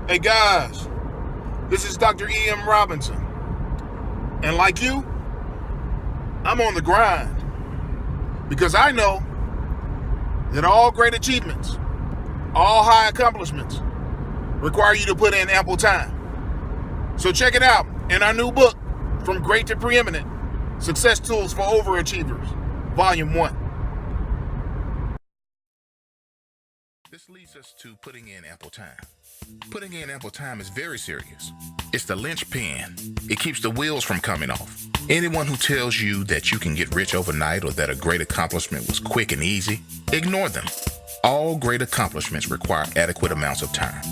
Hey guys, this is Dr. E.M. Robinson. And like you, I'm on the grind because I know that all great achievements, all high accomplishments require you to put in ample time. So check it out in our new book, From Great to Preeminent, Success Tools for Overachievers, Volume 1. This leads us to putting in ample time. Putting in ample time is very serious. It's the linchpin. It keeps the wheels from coming off. Anyone who tells you that you can get rich overnight or that a great accomplishment was quick and easy, ignore them. All great accomplishments require adequate amounts of time.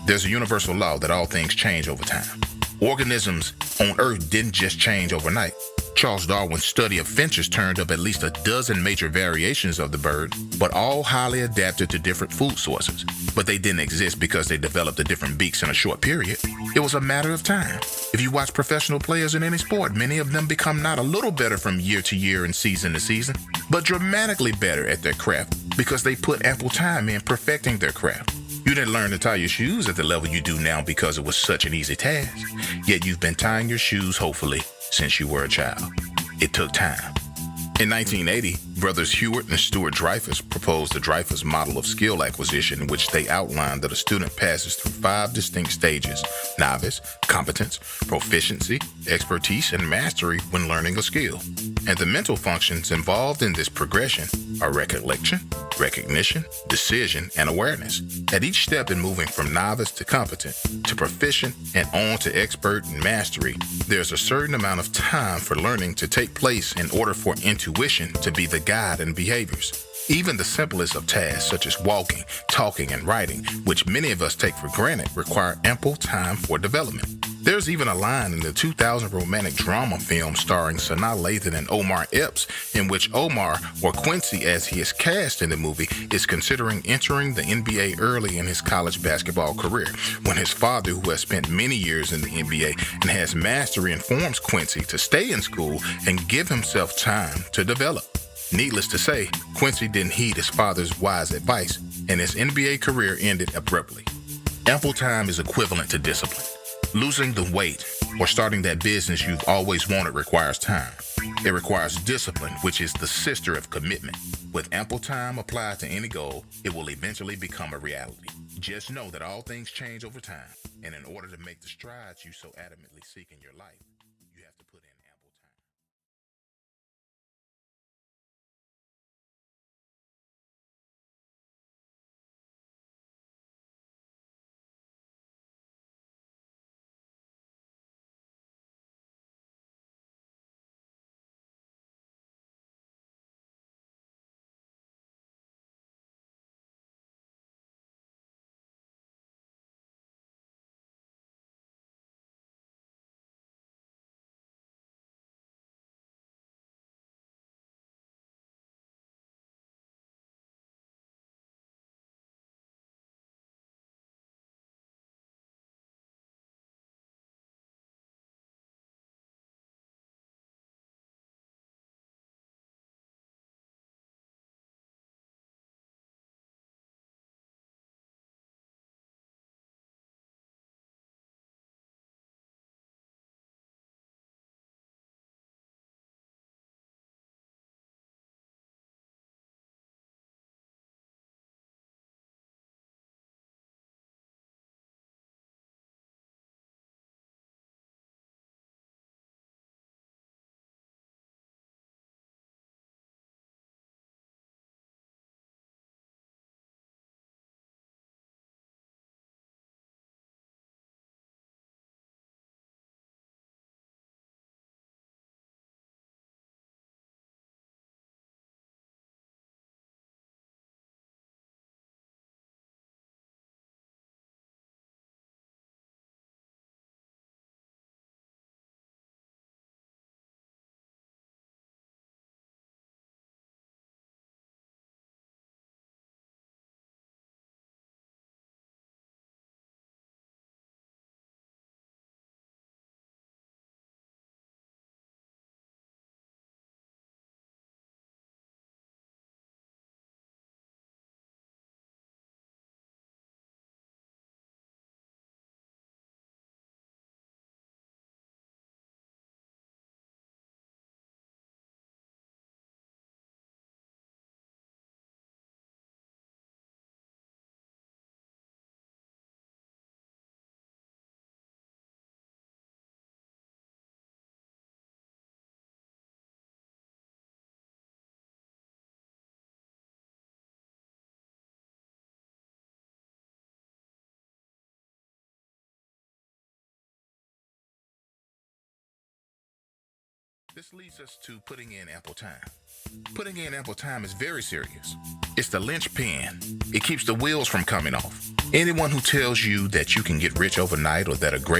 There's a universal law that all things change over time. Organisms on Earth didn't just change overnight. Charles Darwin's study of finches turned up at least a dozen major variations of the bird, but all highly adapted to different food sources. But they didn't exist because they developed the different beaks in a short period. It was a matter of time. If you watch professional players in any sport, many of them become not a little better from year to year and season to season, but dramatically better at their craft because they put ample time in perfecting their craft. You didn't learn to tie your shoes at the level you do now because it was such an easy task. Yet you've been tying your shoes, hopefully, since you were a child. It took time. In 1980, brothers Hewlett and Stuart Dreyfus proposed the Dreyfus model of skill acquisition, in which they outlined that a student passes through 5 distinct stages: novice, competence, proficiency, expertise, and mastery when learning a skill. And the mental functions involved in this progression are recollection, recognition, decision, and awareness. At each step in moving from novice to competent, to proficient, and on to expert and mastery, there's a certain amount of time for learning to take place in order for intuition to be the guide in behaviors. Even the simplest of tasks, such as walking, talking, and writing, which many of us take for granted, require ample time for development. There's even a line in the 2000 romantic drama film starring Sanaa Lathan and Omar Epps, in which Omar, or Quincy as he is cast in the movie, is considering entering the NBA early in his college basketball career, when his father, who has spent many years in the NBA and has mastery, informs Quincy to stay in school and give himself time to develop. Needless to say, Quincy didn't heed his father's wise advice, and his NBA career ended abruptly. Ample time is equivalent to discipline. Losing the weight or starting that business you've always wanted requires time. It requires discipline, which is the sister of commitment. With ample time applied to any goal, it will eventually become a reality. Just know that all things change over time, and in order to make the strides you so adamantly seek in your life, you have to put in This leads us to putting in ample time. Putting in ample time is very serious. It's the linchpin. It keeps the wheels from coming off. Anyone who tells you that you can get rich overnight or that a great